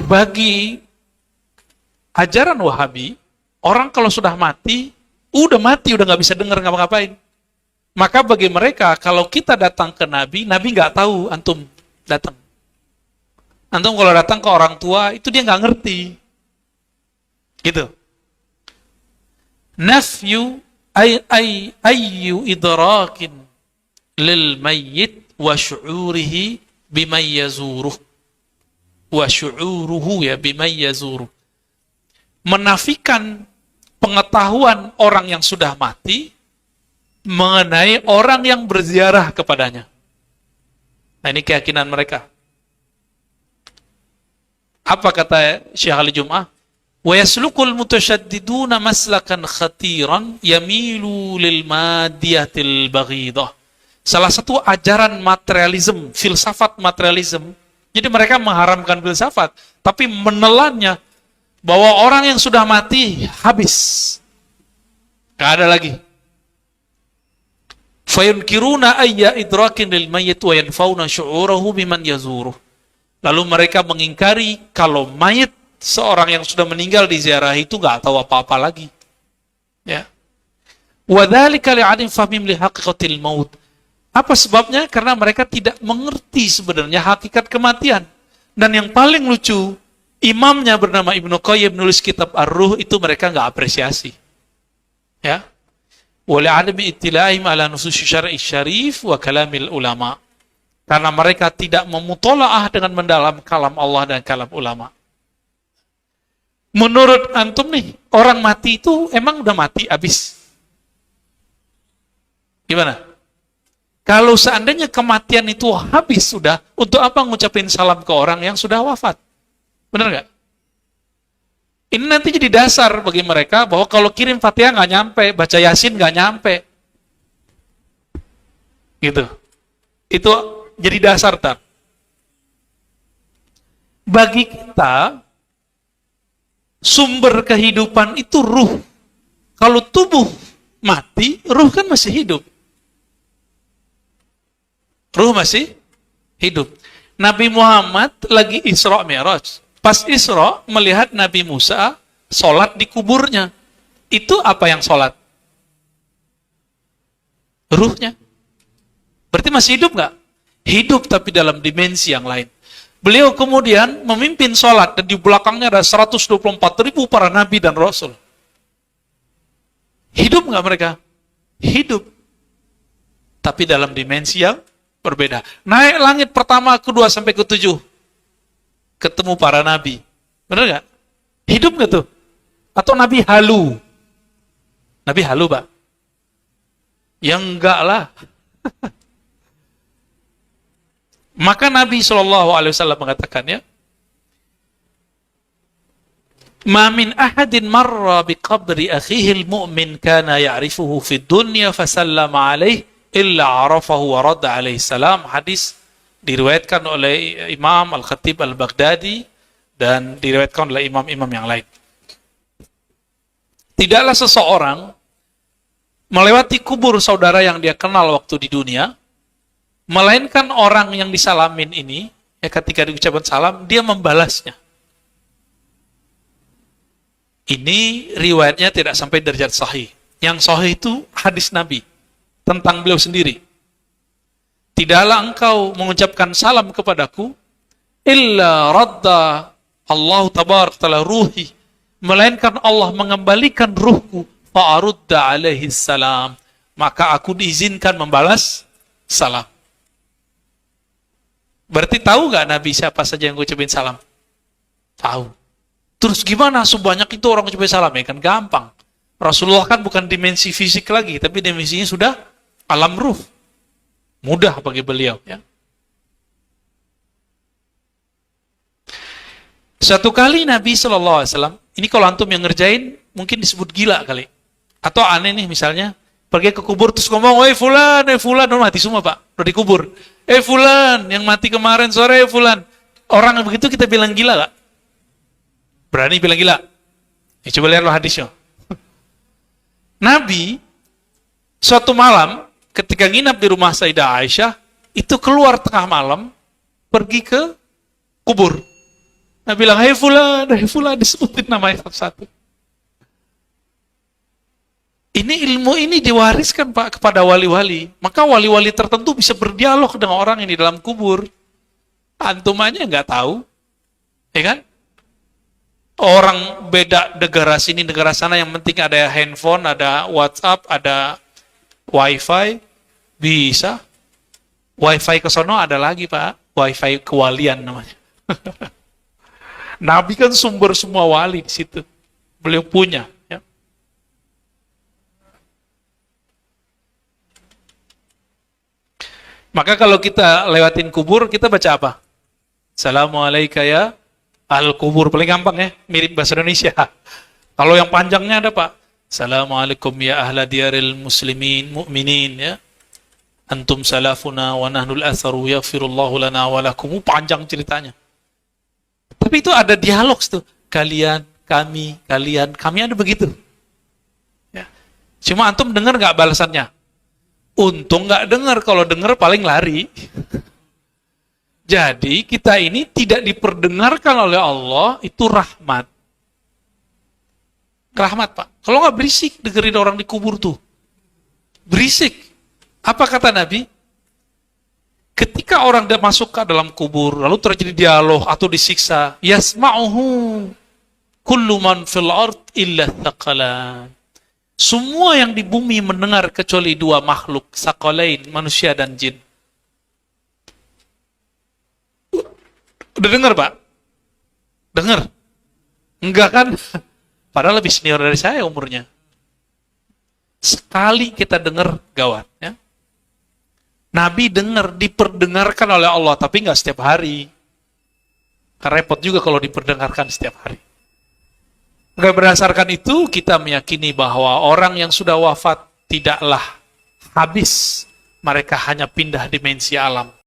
Bagi ajaran Wahabi, orang kalau sudah mati, udah nggak bisa dengar ngapa-ngapain. Maka bagi mereka, kalau kita datang ke Nabi, Nabi nggak tahu antum datang. Antum kalau datang ke orang tua, itu dia nggak ngerti. Gitu. Nafyu ayyu idrakin lil mayyit wa syu'urihi bimay yazuruh. Wa syu'uruhu ya bimay yazuruh. Menafikan pengetahuan orang yang sudah mati mengenai orang yang berziarah kepadanya. Nah, ini keyakinan mereka. Apa kata Syekh Ali Jum'ah? Wa yaslukul mutasyaddiduna maslakan khatiran yamilu lil madiyatil baghidah. Salah satu ajaran materialism, filsafat materialism. Jadi mereka mengharamkan filsafat, tapi menelannya bahwa orang yang sudah mati habis. Gak ada lagi. Fayunkiruna ayya idrakin lil mayyit wa yanfauna syu'urahu biman yazuruh. Lalu mereka mengingkari kalau mayit seorang yang sudah meninggal di ziarah itu gak tahu apa-apa lagi. Ya. Wa dzalika li'adim fahmim li haqiqatil maut. Apa sebabnya? Karena mereka tidak mengerti sebenarnya hakikat kematian. Dan yang paling lucu, imamnya bernama Ibnu Qayyim nulis kitab Ar-Ruh, itu mereka nggak apresiasi. Ya. Wali adami ittila'ihim ala nusus syar'i syarif wa kalamil ulama. Karena mereka tidak memutola'ah dengan mendalam kalam Allah dan kalam ulama. Menurut antum nih, orang mati itu emang udah mati habis. Gimana? Kalau seandainya kematian itu habis sudah, untuk apa ngucapin salam ke orang yang sudah wafat? Benar nggak? Ini nanti jadi dasar bagi mereka bahwa kalau kirim Fatihah nggak nyampe, baca Yasin nggak nyampe. Gitu. Itu jadi dasar, tar. Bagi kita, sumber kehidupan itu ruh. Kalau tubuh mati, ruh kan masih hidup. Ruh masih hidup. Nabi Muhammad lagi Isra Mi'raj. Pas Isra melihat Nabi Musa sholat di kuburnya. Itu apa yang sholat? Ruhnya. Berarti masih hidup nggak? Hidup tapi dalam dimensi yang lain. Beliau kemudian memimpin sholat dan di belakangnya ada 124.000 para nabi dan rasul. Hidup nggak mereka? Hidup. Tapi dalam dimensi yang berbeda. Naik langit pertama, kedua, sampai ke-7. Ketemu para nabi. Benar nggak? Hidup nggak tuh? Atau nabi halu? Nabi halu, Pak? Ya enggak lah. Maka Nabi SAW mengatakan, ya, Ma min ahadin marra biqabri akhihil mu'min kana ya'rifuhu fid dunya fasallama alaih illa arafahu wa radda alaihi salam. Hadis diriwayatkan oleh Imam Al-Khatib Al-Baghdadi dan diriwayatkan oleh imam-imam yang lain. Tidaklah seseorang melewati kubur saudara yang dia kenal waktu di dunia, melainkan orang yang disalamin ini, ya, ketika diucapkan salam, dia membalasnya. Ini riwayatnya tidak sampai derajat sahih. Yang sahih itu hadis Nabi tentang beliau sendiri. Tidaklah engkau mengucapkan salam kepadaku illa radda Allah tabarak ta'ala ruhi, melainkan Allah mengembalikan ruhku fa'arudda alaihi salam, maka aku diizinkan membalas salam. Berarti tahu gak Nabi siapa saja yang ngucapin salam? Tahu. Terus gimana sebanyak itu orang ngucapin salam? Ya kan gampang. Rasulullah kan bukan dimensi fisik lagi, tapi dimensinya sudah alam ruh. Mudah bagi beliau, ya. Satu kali Nabi SAW, ini kalau antum yang ngerjain, mungkin disebut gila kali. Atau aneh nih misalnya, pergi ke kubur terus ngomong, fulan, mati semua Pak, udah dikubur. Fulan, yang mati kemarin sore, fulan. Orang yang begitu kita bilang gila gak? Berani bilang gila? Ya, coba lihat hadisnya. Nabi, suatu malam, ketika nginap di rumah Sayyidah Aisyah, itu keluar tengah malam, pergi ke kubur. Nah bilang, hai fulan, disebutin namanya satu-satu. Ini ilmu ini diwariskan Pak kepada wali-wali. Maka wali-wali tertentu bisa berdialog dengan orang yang di dalam kubur. Antum aja nggak tahu. Ya kan? Orang beda negara sini, negara sana, yang penting ada handphone, ada WhatsApp, ada wifi, bisa. Wifi ke sono ada lagi Pak, wifi kewalian namanya. Nabi kan sumber semua wali di situ. Beliau punya. Ya. Maka kalau kita lewatin kubur, kita baca apa? Assalamualaikum ya al-kubur. Paling gampang ya, mirip bahasa Indonesia. Kalau yang panjangnya ada Pak. Assalamualaikum ya ahla diyaril muslimin, mu'minin ya. Antum salafuna wa nahnul atharu yaghfirullahu lana wa lakum. Panjang ceritanya. Tapi itu ada dialog tuh. Kalian, kami, ada begitu. Ya. Cuma antum dengar nggak balasannya? Untung nggak dengar, kalau dengar paling lari. Jadi kita ini tidak diperdengarkan oleh Allah, itu rahmat. Rahmat Pak. Kalau nggak berisik, dengerin orang dikubur tuh. Berisik. Apa kata Nabi? Ketika orang masuk ke dalam kubur, lalu terjadi dialog atau disiksa, yasma'uhu kullu man fil ard illa thaqalan. Semua yang di bumi mendengar kecuali dua makhluk, sakalain, manusia dan jin. Udah dengar Pak? Dengar? Enggak kan? Padahal lebih senior dari saya umurnya. Sekali kita dengar gawat. Ya? Nabi dengar, diperdengarkan oleh Allah, tapi nggak setiap hari. Repot juga kalau diperdengarkan setiap hari. Maka berdasarkan itu kita meyakini bahwa orang yang sudah wafat tidaklah habis, mereka hanya pindah dimensi alam.